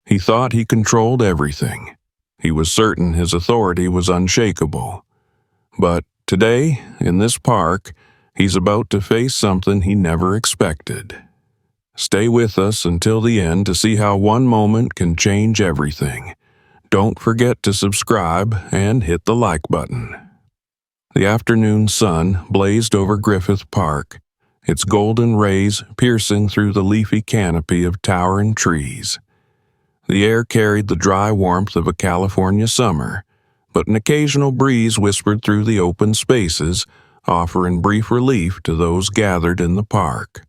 He thought he controlled everything. He was certain his authority was unshakable. But today, in this park, he's about to face something he never expected. Stay with us until the end to see how one moment can change everything. Don't forget to subscribe and hit the like button. The afternoon sun blazed over Griffith Park, its golden rays piercing through the leafy canopy of towering trees. The air carried the dry warmth of a California summer, but an occasional breeze whispered through the open spaces, offering brief relief to those gathered in the park.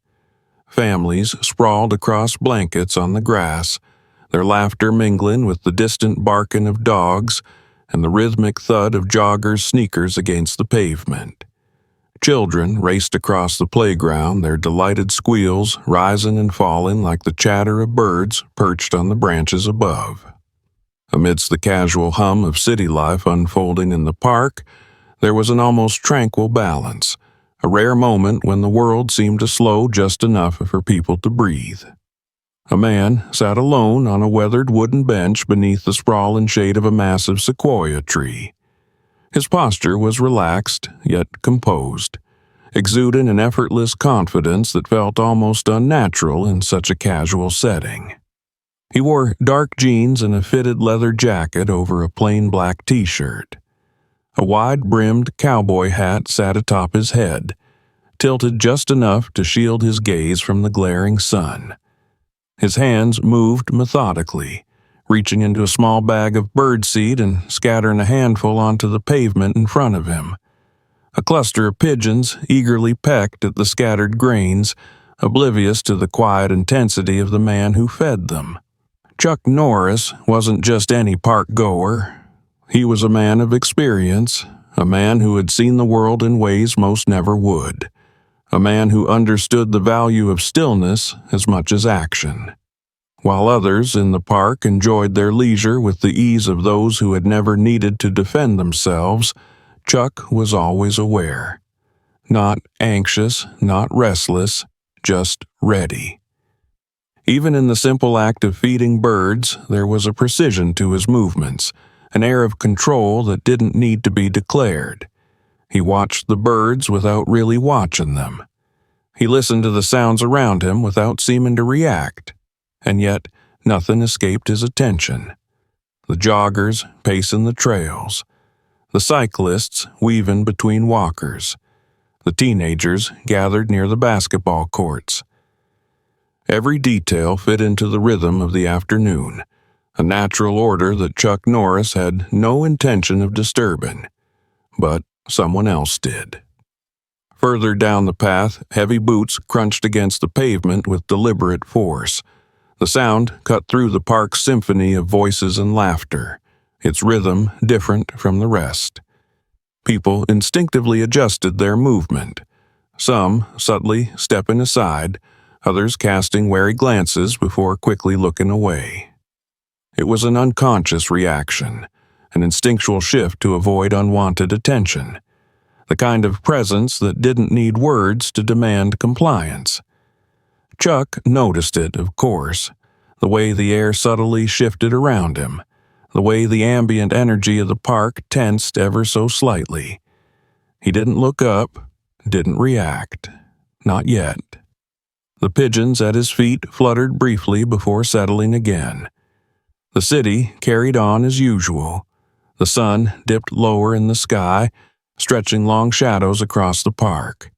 Families sprawled across blankets on the grass, their laughter mingling with the distant barking of dogs and the rhythmic thud of joggers' sneakers against the pavement. Children raced across the playground, their delighted squeals rising and falling like the chatter of birds perched on the branches above. Amidst the casual hum of city life unfolding in the park, there was an almost tranquil balance, a rare moment when the world seemed to slow just enough for people to breathe. A man sat alone on a weathered wooden bench beneath the sprawling shade of a massive sequoia tree. His posture was relaxed, yet composed, exuding an effortless confidence that felt almost unnatural in such a casual setting. He wore dark jeans and a fitted leather jacket over a plain black t-shirt. A wide-brimmed cowboy hat sat atop his head, tilted just enough to shield his gaze from the glaring sun. His hands moved methodically, reaching into a small bag of birdseed and scattering a handful onto the pavement in front of him. A cluster of pigeons eagerly pecked at the scattered grains, oblivious to the quiet intensity of the man who fed them. Chuck Norris wasn't just any park goer. He was a man of experience, a man who had seen the world in ways most never would, a man who understood the value of stillness as much as action. While others in the park enjoyed their leisure with the ease of those who had never needed to defend themselves, Chuck was always aware. Not anxious, not restless, just ready. Even in the simple act of feeding birds, there was a precision to his movements, an air of control that didn't need to be declared. He watched the birds without really watching them. He listened to the sounds around him without seeming to react, and yet nothing escaped his attention. The joggers pacing the trails, the cyclists weaving between walkers, the teenagers gathered near the basketball courts. Every detail fit into the rhythm of the afternoon, a natural order that Chuck Norris had no intention of disturbing, but someone else did. Further down the path, heavy boots crunched against the pavement with deliberate force. The sound cut through the park's symphony of voices and laughter, its rhythm different from the rest. People instinctively adjusted their movement, some subtly stepping aside, others casting wary glances before quickly looking away. It was an unconscious reaction, an instinctual shift to avoid unwanted attention, the kind of presence that didn't need words to demand compliance. Chuck noticed it, of course, the way the air subtly shifted around him, the way the ambient energy of the park tensed ever so slightly. He didn't look up, didn't react. Not yet. The pigeons at his feet fluttered briefly before settling again. The city carried on as usual. The sun dipped lower in the sky, stretching long shadows across the park.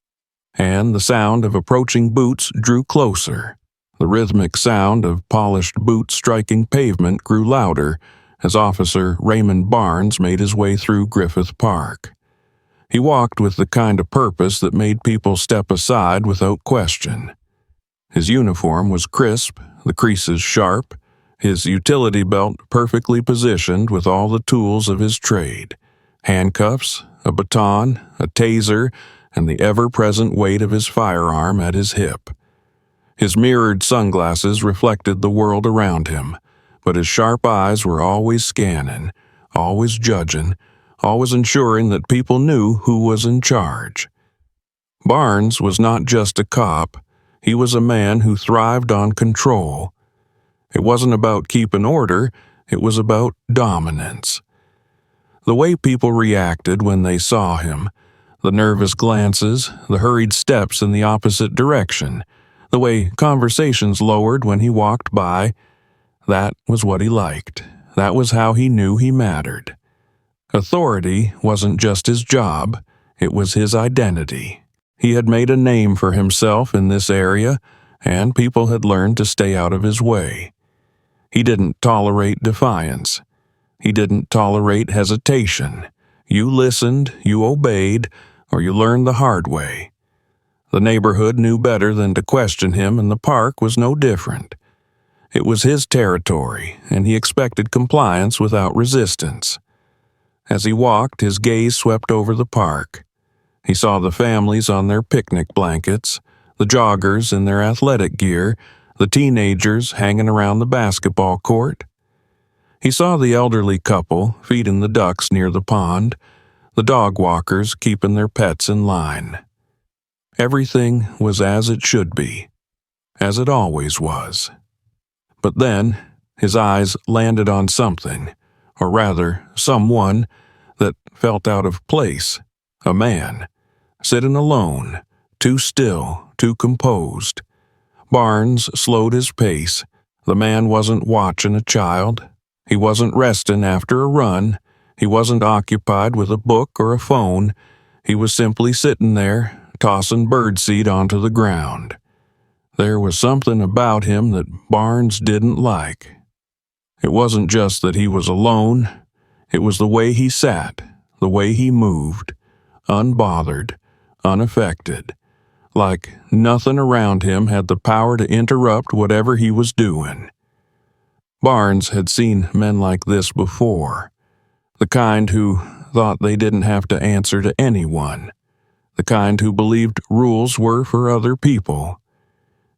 And the sound of approaching boots drew closer. The rhythmic sound of polished boots striking pavement grew louder as Officer Raymond Barnes made his way through Griffith Park. He walked with the kind of purpose that made people step aside without question. His uniform was crisp, the creases sharp, his utility belt perfectly positioned with all the tools of his trade: handcuffs, a baton, a taser, and the ever-present weight of his firearm at his hip. His mirrored sunglasses reflected the world around him, but his sharp eyes were always scanning, always judging, always ensuring that people knew who was in charge. Barnes was not just a cop. He was a man who thrived on control. It wasn't about keeping order, it was about dominance. The way people reacted when they saw him, the nervous glances, the hurried steps in the opposite direction, the way conversations lowered when he walked by, that was what he liked. That was how he knew he mattered. Authority wasn't just his job, it was his identity. He had made a name for himself in this area, and people had learned to stay out of his way. He didn't tolerate defiance. He didn't tolerate hesitation. You listened, you obeyed, or you learned the hard way. The neighborhood knew better than to question him, and the park was no different. It was his territory, and he expected compliance without resistance. As he walked, his gaze swept over the park. He saw the families on their picnic blankets, the joggers in their athletic gear, the teenagers hanging around the basketball court. He saw the elderly couple feeding the ducks near the pond, the dog walkers keeping their pets in line. Everything was as it should be, as it always was. But then, his eyes landed on something, or rather, someone, that felt out of place. A man, sitting alone, too still, too composed. Barnes slowed his pace. The man wasn't watching a child. He wasn't resting after a run. He wasn't occupied with a book or a phone. He was simply sitting there, tossing birdseed onto the ground. There was something about him that Barnes didn't like. It wasn't just that he was alone. It was the way he sat, the way he moved, unbothered, unaffected, like nothing around him had the power to interrupt whatever he was doing. Barnes had seen men like this before, the kind who thought they didn't have to answer to anyone, the kind who believed rules were for other people.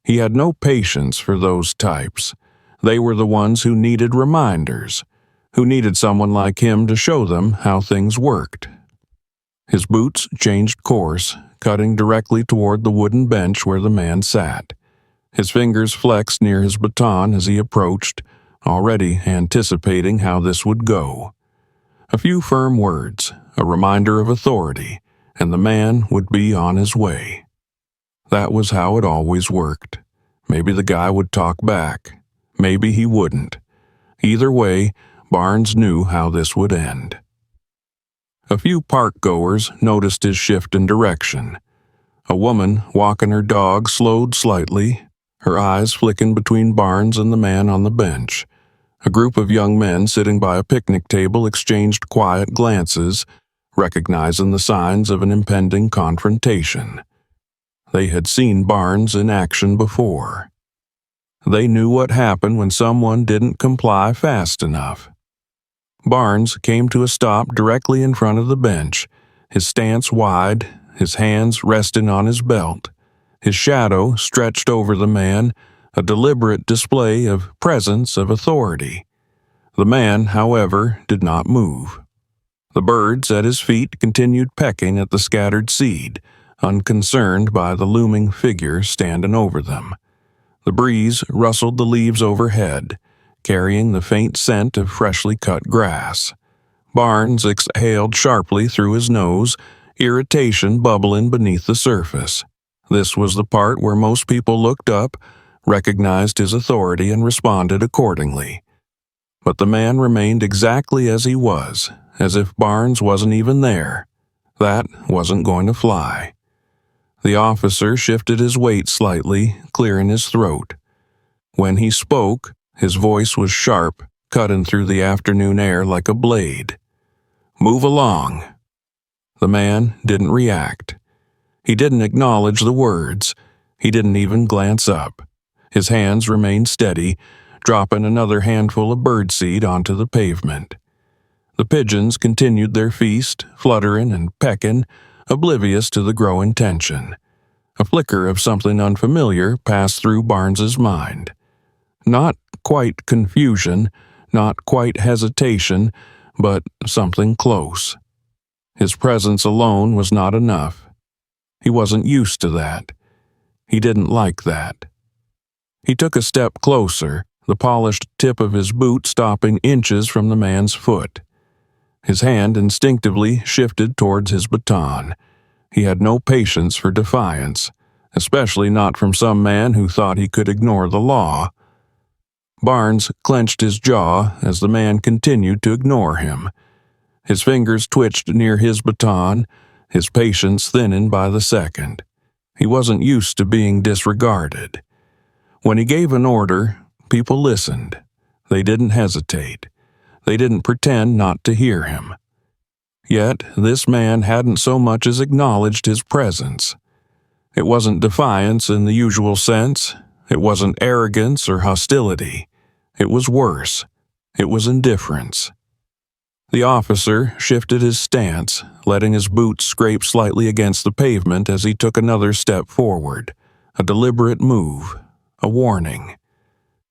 He had no patience for those types. They were the ones who needed reminders, who needed someone like him to show them how things worked. His boots changed course, cutting directly toward the wooden bench where the man sat. His fingers flexed near his baton as he approached, already anticipating how this would go. A few firm words, a reminder of authority, and the man would be on his way. That was how it always worked. Maybe the guy would talk back. Maybe he wouldn't. Either way, Barnes knew how this would end. A few park-goers noticed his shift in direction. A woman walking her dog slowed slightly, her eyes flicking between Barnes and the man on the bench. A group of young men sitting by a picnic table exchanged quiet glances, recognizing the signs of an impending confrontation. They had seen Barnes in action before. They knew what happened when someone didn't comply fast enough. Barnes came to a stop directly in front of the bench, his stance wide, his hands resting on his belt, his shadow stretched over the man, a deliberate display of presence, of authority. The man, however, did not move. The birds at his feet continued pecking at the scattered seed, unconcerned by the looming figure standing over them. The breeze rustled the leaves overhead, carrying the faint scent of freshly cut grass. Barnes exhaled sharply through his nose, irritation bubbling beneath the surface. This was the part where most people looked up, recognized his authority, and responded accordingly. But the man remained exactly as he was, as if Barnes wasn't even there. That wasn't going to fly. The officer shifted his weight slightly, clearing his throat. When he spoke, his voice was sharp, cutting through the afternoon air like a blade. "Move along." The man didn't react. He didn't acknowledge the words. He didn't even glance up. His hands remained steady, dropping another handful of birdseed onto the pavement. The pigeons continued their feast, fluttering and pecking, oblivious to the growing tension. A flicker of something unfamiliar passed through Barnes's mind. Not quite confusion, not quite hesitation, but something close. His presence alone was not enough. He wasn't used to that. He didn't like that. He took a step closer, the polished tip of his boot stopping inches from the man's foot. His hand instinctively shifted towards his baton. He had no patience for defiance, especially not from some man who thought he could ignore the law. Barnes clenched his jaw as the man continued to ignore him. His fingers twitched near his baton, his patience thinning by the second. He wasn't used to being disregarded. When he gave an order, people listened. They didn't hesitate. They didn't pretend not to hear him. Yet this man hadn't so much as acknowledged his presence. It wasn't defiance in the usual sense. It wasn't arrogance or hostility. It was worse. It was indifference. The officer shifted his stance, letting his boots scrape slightly against the pavement as he took another step forward, a deliberate move, a warning.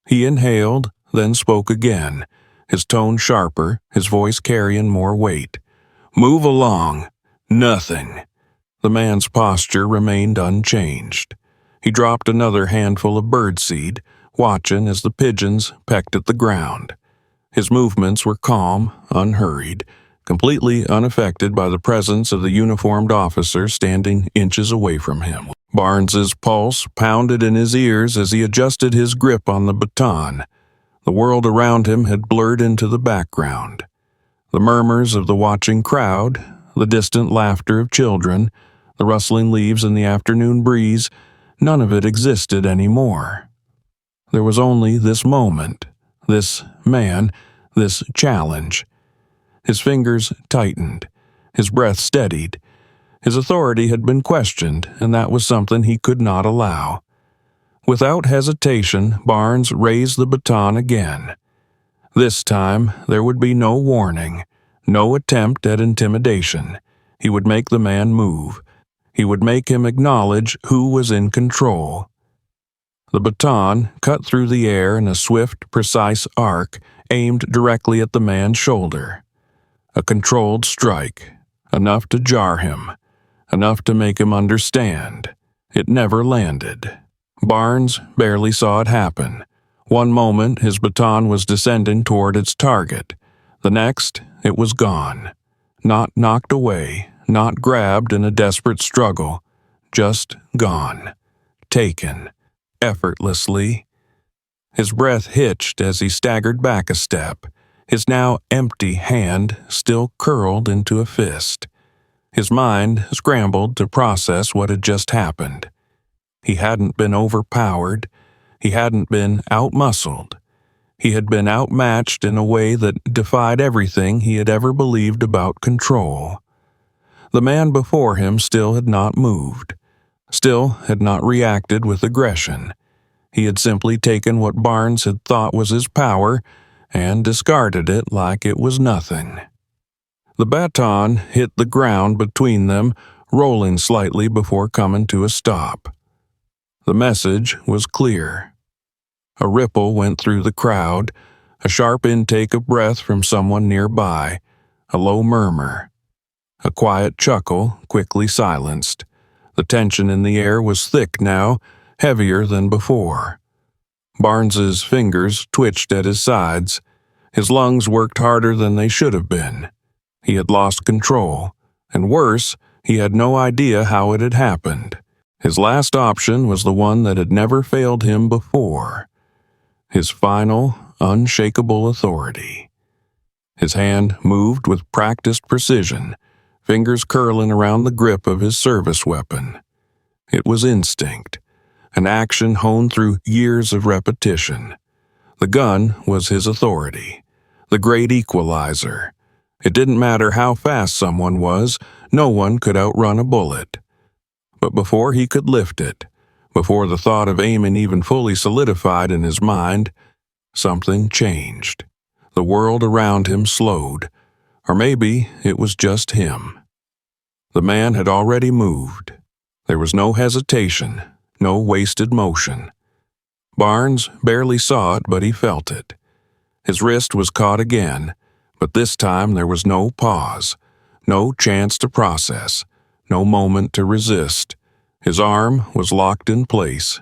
He inhaled, then spoke again, his tone sharper, his voice carrying more weight. "Move along. Nothing." The man's posture remained unchanged. He dropped another handful of birdseed, watching as the pigeons pecked at the ground. His movements were calm, unhurried, completely unaffected by the presence of the uniformed officer standing inches away from him. Barnes's pulse pounded in his ears as he adjusted his grip on the baton. The world around him had blurred into the background. The murmurs of the watching crowd, the distant laughter of children, the rustling leaves in the afternoon breeze, none of it existed anymore. There was only this moment, this man, this challenge. His fingers tightened. His breath steadied. His authority had been questioned, and that was something he could not allow. Without hesitation, Barnes raised the baton again. This time, there would be no warning, no attempt at intimidation. He would make the man move. He would make him acknowledge who was in control. The baton cut through the air in a swift, precise arc aimed directly at the man's shoulder. A controlled strike, enough to jar him, enough to make him understand. It never landed. Barnes barely saw it happen. One moment, his baton was descending toward its target. The next, it was gone. Not knocked away, not grabbed in a desperate struggle. Just gone. Taken. Effortlessly. His breath hitched as he staggered back a step, his now empty hand still curled into a fist. His mind scrambled to process what had just happened. He hadn't been overpowered. He hadn't been outmuscled. He had been outmatched in a way that defied everything he had ever believed about control. The man before him still had not moved, still had not reacted with aggression. He had simply taken what Barnes had thought was his power and discarded it like it was nothing. The baton hit the ground between them, rolling slightly before coming to a stop. The message was clear. A ripple went through the crowd, a sharp intake of breath from someone nearby, a low murmur. A quiet chuckle quickly silenced. The tension in the air was thick now, heavier than before. Barnes's fingers twitched at his sides. His lungs worked harder than they should have been. He had lost control, and worse, he had no idea how it had happened. His last option was the one that had never failed him before. His final, unshakable authority. His hand moved with practiced precision, fingers curling around the grip of his service weapon. It was instinct, an action honed through years of repetition. The gun was his authority, the great equalizer. It didn't matter how fast someone was, no one could outrun a bullet. But before he could lift it, before the thought of aiming even fully solidified in his mind, something changed. The world around him slowed, or maybe it was just him. The man had already moved. There was no hesitation, no wasted motion. Barnes barely saw it, but he felt it. His wrist was caught again, but this time there was no pause, no chance to process, no moment to resist. His arm was locked in place.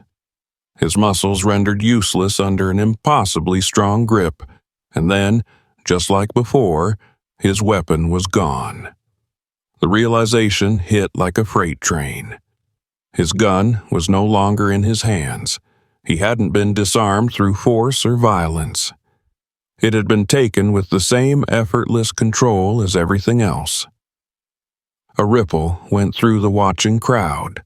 his muscles rendered useless under an impossibly strong grip, and then, just like before, his weapon was gone. The realization hit like a freight train. His gun was no longer in his hands. He hadn't been disarmed through force or violence. It had been taken with the same effortless control as everything else. A ripple went through the watching crowd.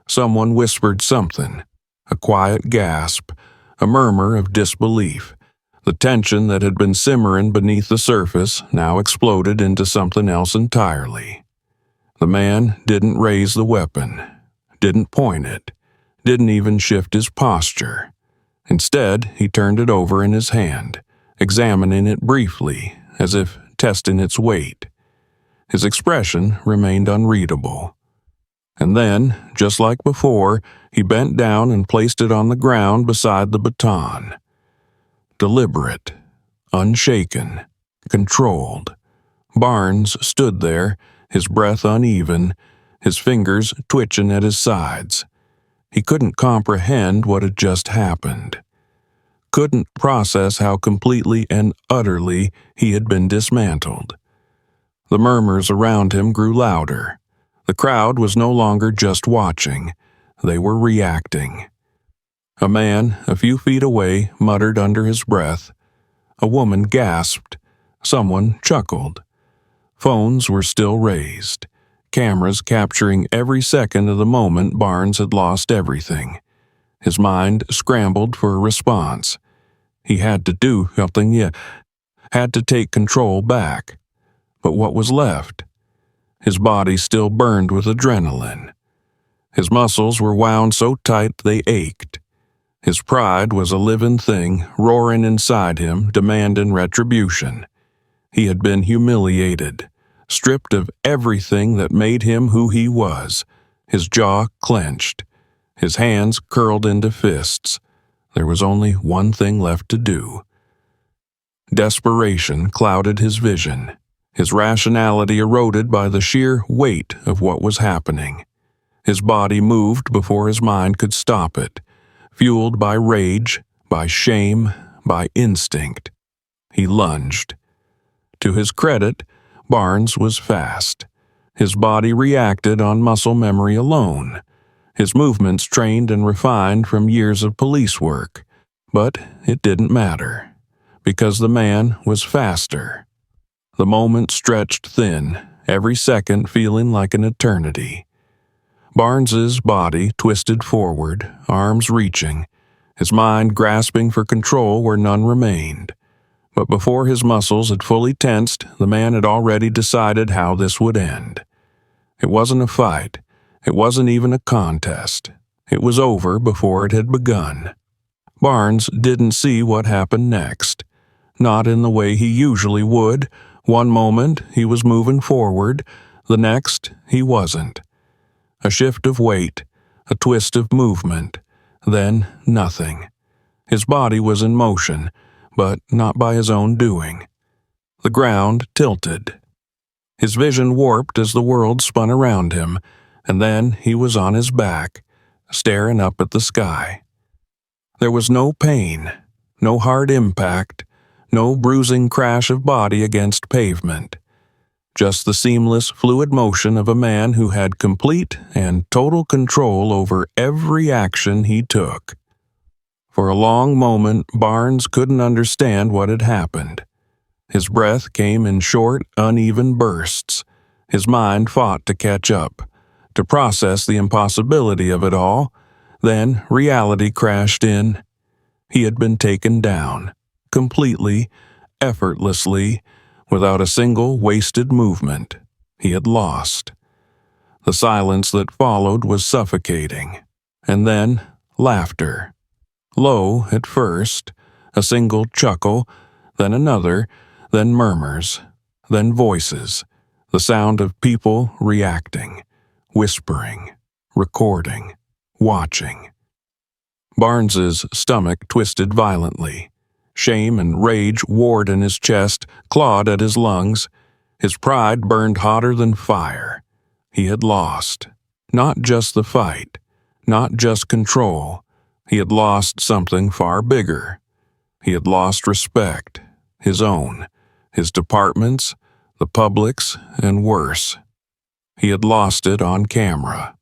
Someone whispered something, a quiet gasp, a murmur of disbelief. The tension that had been simmering beneath the surface now exploded into something else entirely. The man didn't raise the weapon, didn't point it, didn't even shift his posture. Instead, he turned it over in his hand, examining it briefly, as if testing its weight. His expression remained unreadable. And then, just like before, he bent down and placed it on the ground beside the baton. Deliberate, unshaken, controlled. Barnes stood there, his breath uneven, his fingers twitching at his sides. He couldn't comprehend what had just happened. Couldn't process how completely and utterly he had been dismantled. The murmurs around him grew louder. The crowd was no longer just watching. They were reacting. A man a few feet away muttered under his breath. A woman gasped. Someone chuckled. Phones were still raised, cameras capturing every second of the moment Barnes had lost everything. His mind scrambled for a response. He had to do something, had to take control back. But what was left? His body still burned with adrenaline. His muscles were wound so tight they ached. His pride was a living thing, roaring inside him, demanding retribution. He had been humiliated, stripped of everything that made him who he was. His jaw clenched, his hands curled into fists. There was only one thing left to do. Desperation clouded his vision, his rationality eroded by the sheer weight of what was happening. His body moved before his mind could stop it, fueled by rage, by shame, by instinct. He lunged. To his credit, Barnes was fast. His body reacted on muscle memory alone, his movements trained and refined from years of police work. But it didn't matter, because the man was faster. The moment stretched thin, every second feeling like an eternity. Barnes's body twisted forward, arms reaching, his mind grasping for control where none remained. But before his muscles had fully tensed, the man had already decided how this would end. It wasn't a fight. It wasn't even a contest. It was over before it had begun. Barnes didn't see what happened next. Not in the way he usually would. One moment he was moving forward, the next he wasn't. A shift of weight, a twist of movement, then nothing. His body was in motion, but not by his own doing. The ground tilted. His vision warped as the world spun around him, and then he was on his back, staring up at the sky. There was no pain, no hard impact, no bruising crash of body against pavement. Just the seamless, fluid motion of a man who had complete and total control over every action he took. For a long moment, Barnes couldn't understand what had happened. His breath came in short, uneven bursts. His mind fought to catch up, to process the impossibility of it all. Then reality crashed in. He had been taken down, completely, effortlessly, without a single wasted movement. He had lost. The silence that followed was suffocating. And then, laughter. Low at first, a single chuckle, then another, then murmurs, then voices, the sound of people reacting, whispering, recording, watching. Barnes's stomach twisted violently. Shame and rage warred in his chest, clawed at his lungs. His pride burned hotter than fire. He had lost. Not just the fight, not just control. He had lost something far bigger. He had lost respect, his own, his department's, the public's, and worse. He had lost it on camera.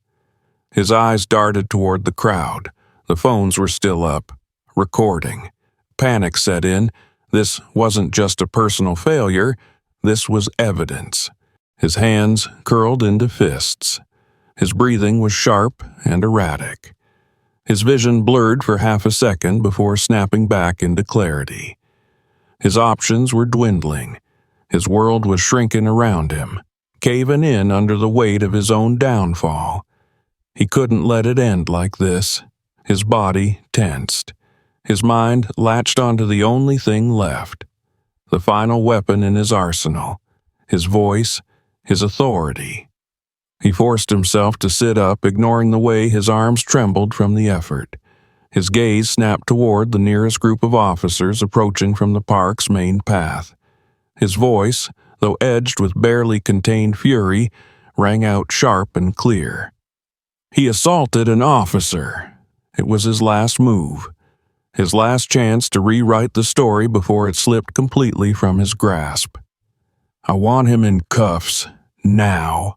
His eyes darted toward the crowd. The phones were still up, recording. Panic set in. This wasn't just a personal failure. This was evidence. His hands curled into fists. His breathing was sharp and erratic. His vision blurred for half a second before snapping back into clarity. His options were dwindling. His world was shrinking around him, caving in under the weight of his own downfall. He couldn't let it end like this. His body tensed. His mind latched onto the only thing left, the final weapon in his arsenal, his voice, his authority. He forced himself to sit up, ignoring the way his arms trembled from the effort. His gaze snapped toward the nearest group of officers approaching from the park's main path. His voice, though edged with barely contained fury, rang out sharp and clear. He assaulted an officer. It was his last move, his last chance to rewrite the story before it slipped completely from his grasp. I want him in cuffs, now.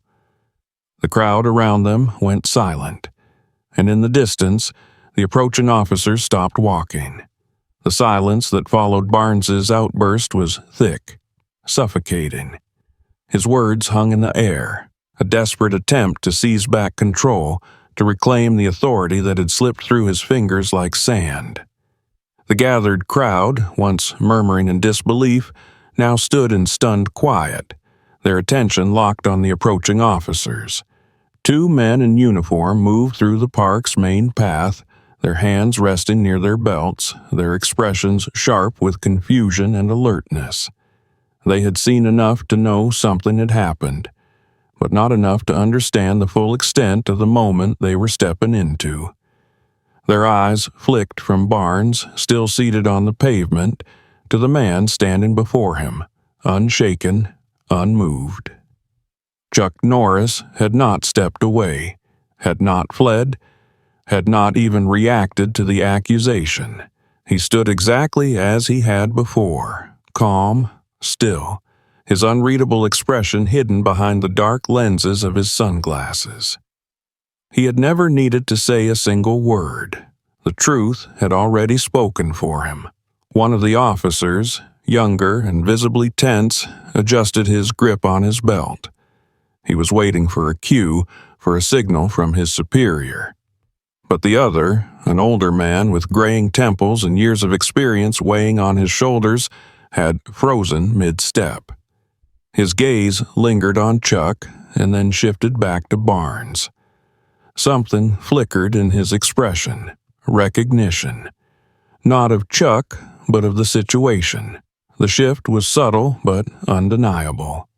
The crowd around them went silent, and in the distance, the approaching officers stopped walking. The silence that followed Barnes's outburst was thick, suffocating. His words hung in the air, a desperate attempt to seize back control, to reclaim the authority that had slipped through his fingers like sand. The gathered crowd, once murmuring in disbelief, now stood in stunned quiet, their attention locked on the approaching officers. Two men in uniform moved through the park's main path, their hands resting near their belts, their expressions sharp with confusion and alertness. They had seen enough to know something had happened, but not enough to understand the full extent of the moment they were stepping into. Their eyes flicked from Barnes, still seated on the pavement, to the man standing before him, unshaken, unmoved. Chuck Norris had not stepped away, had not fled, had not even reacted to the accusation. He stood exactly as he had before, calm, still, his unreadable expression hidden behind the dark lenses of his sunglasses. He had never needed to say a single word. The truth had already spoken for him. One of the officers, younger and visibly tense, adjusted his grip on his belt. He was waiting for a cue, for a signal from his superior. But the other, an older man with graying temples and years of experience weighing on his shoulders, had frozen mid-step. His gaze lingered on Chuck and then shifted back to Barnes. Something flickered in his expression, recognition. Not of Chuck, but of the situation. The shift was subtle but undeniable.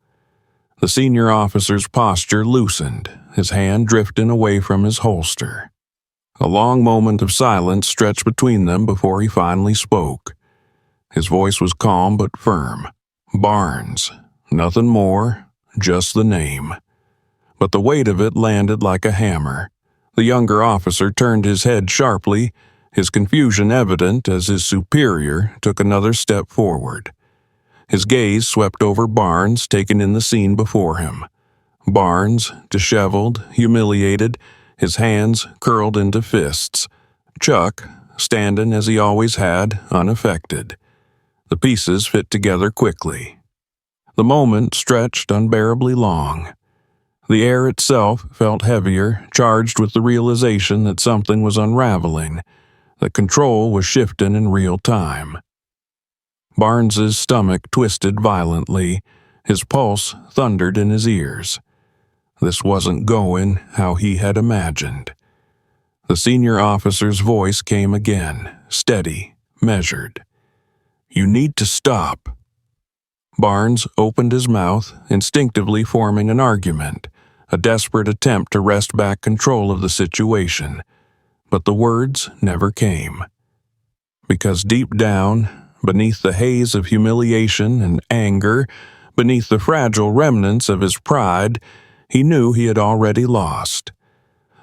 The senior officer's posture loosened, his hand drifting away from his holster. A long moment of silence stretched between them before he finally spoke. His voice was calm but firm. Barnes. Nothing more, just the name. But the weight of it landed like a hammer. The younger officer turned his head sharply, his confusion evident as his superior took another step forward. His gaze swept over Barnes, taking in the scene before him. Barnes, disheveled, humiliated, his hands curled into fists. Chuck, standing as he always had, unaffected. The pieces fit together quickly. The moment stretched unbearably long. The air itself felt heavier, charged with the realization that something was unraveling, that control was shifting in real time. Barnes's stomach twisted violently, his pulse thundered in his ears. This wasn't going how he had imagined. The senior officer's voice came again, steady, measured. "You need to stop." Barnes opened his mouth, instinctively forming an argument, a desperate attempt to wrest back control of the situation, but the words never came. Because deep down, beneath the haze of humiliation and anger, beneath the fragile remnants of his pride, he knew he had already lost.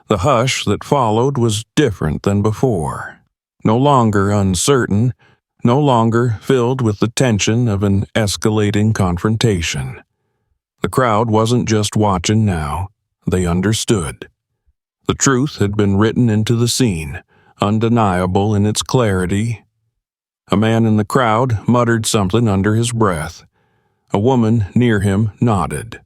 The hush that followed was different than before. No longer uncertain, no longer filled with the tension of an escalating confrontation. The crowd wasn't just watching now, they understood. The truth had been written into the scene, undeniable in its clarity. A man in the crowd muttered something under his breath. A woman near him nodded.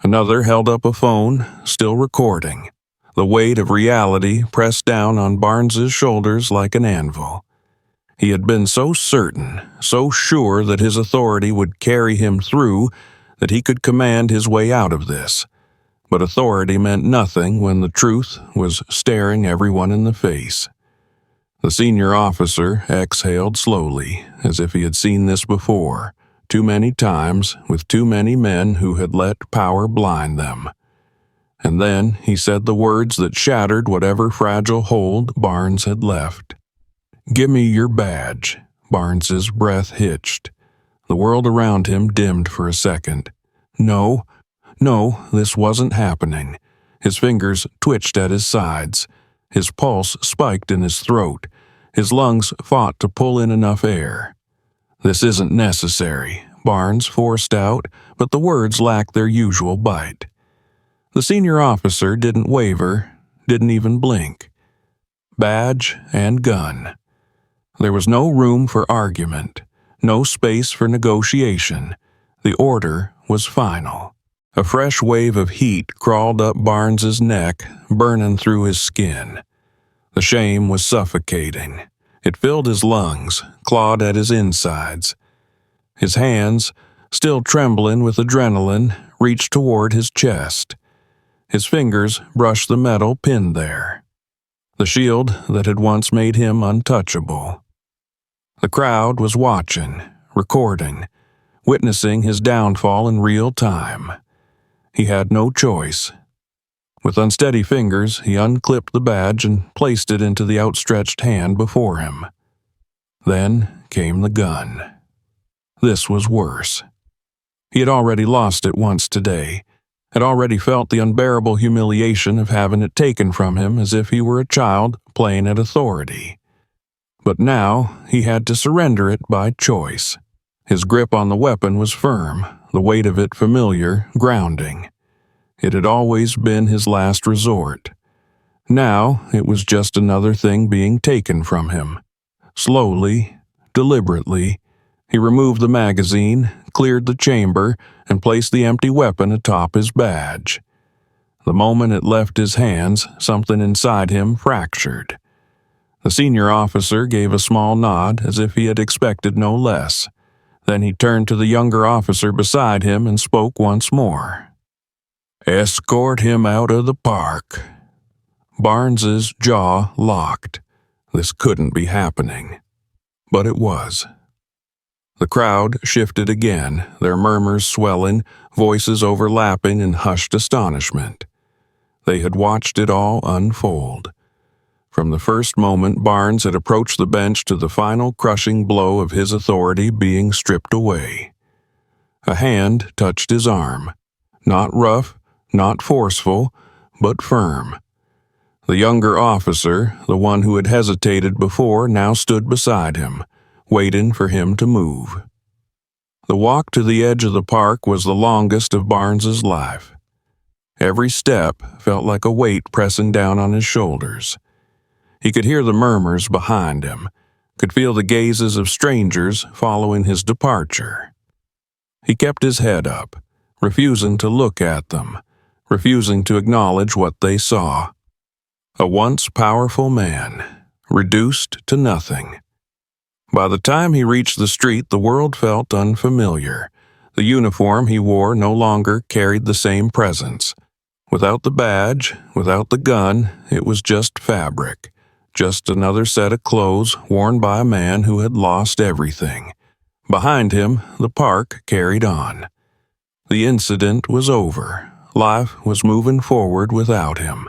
Another held up a phone, still recording. The weight of reality pressed down on Barnes's shoulders like an anvil. He had been so certain, so sure that his authority would carry him through, that he could command his way out of this. But authority meant nothing when the truth was staring everyone in the face. The senior officer exhaled slowly, as if he had seen this before, too many times, with too many men who had let power blind them. And then he said the words that shattered whatever fragile hold Barnes had left. "Give me your badge." Barnes's breath hitched. The world around him dimmed for a second. No, this wasn't happening. His fingers twitched at his sides. His pulse spiked in his throat. His lungs fought to pull in enough air. "This isn't necessary," Barnes forced out, but the words lacked their usual bite. The senior officer didn't waver, didn't even blink. Badge and gun. There was no room for argument, no space for negotiation. The order was final. A fresh wave of heat crawled up Barnes's neck, burning through his skin. The shame was suffocating. It filled his lungs, clawed at his insides. His hands, still trembling with adrenaline, reached toward his chest. His fingers brushed the metal pinned there. The shield that had once made him untouchable. The crowd was watching, recording, witnessing his downfall in real time. He had no choice. With unsteady fingers, he unclipped the badge and placed it into the outstretched hand before him. Then came the gun. This was worse. He had already lost it once today, had already felt the unbearable humiliation of having it taken from him as if he were a child playing at authority. But now he had to surrender it by choice. His grip on the weapon was firm, the weight of it familiar, grounding. It had always been his last resort. Now it was just another thing being taken from him. Slowly, deliberately, he removed the magazine, cleared the chamber, and placed the empty weapon atop his badge. The moment it left his hands, something inside him fractured. The senior officer gave a small nod as if he had expected no less. Then he turned to the younger officer beside him and spoke once more. "Escort him out of the park." Barnes's jaw locked. This couldn't be happening. But it was. The crowd shifted again, their murmurs swelling, voices overlapping in hushed astonishment. They had watched it all unfold. From the first moment Barnes had approached the bench to the final crushing blow of his authority being stripped away. A hand touched his arm. Not rough, not forceful, but firm. The younger officer, the one who had hesitated before, now stood beside him, waiting for him to move. The walk to the edge of the park was the longest of Barnes's life. Every step felt like a weight pressing down on his shoulders. He could hear the murmurs behind him, could feel the gazes of strangers following his departure. He kept his head up, refusing to look at them, refusing to acknowledge what they saw. A once powerful man, reduced to nothing. By the time he reached the street, the world felt unfamiliar. The uniform he wore no longer carried the same presence. Without the badge, without the gun, it was just fabric. Just another set of clothes worn by a man who had lost everything. Behind him, the park carried on. The incident was over. Life was moving forward without him.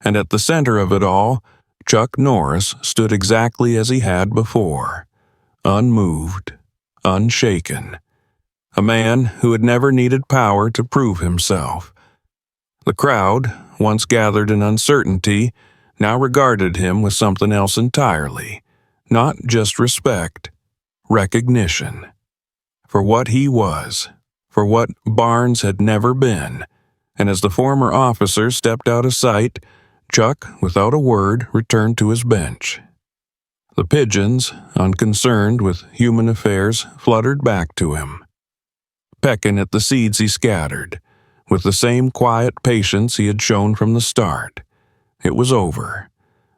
And at the center of it all, Chuck Norris stood exactly as he had before, unmoved, unshaken. A man who had never needed power to prove himself. The crowd, once gathered in uncertainty, now regarded him with something else entirely, not just respect, recognition. For what he was, for what Barnes had never been, and as the former officer stepped out of sight, Chuck, without a word, returned to his bench. The pigeons, unconcerned with human affairs, fluttered back to him, pecking at the seeds he scattered, with the same quiet patience he had shown from the start. It was over,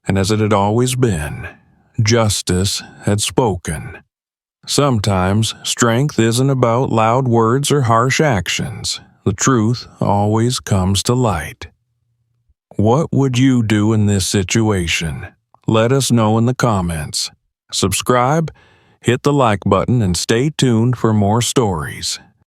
and as it had always been, justice had spoken. Sometimes strength isn't about loud words or harsh actions. The truth always comes to light. What would you do in this situation? Let us know in the comments. Subscribe, hit the like button, and stay tuned for more stories.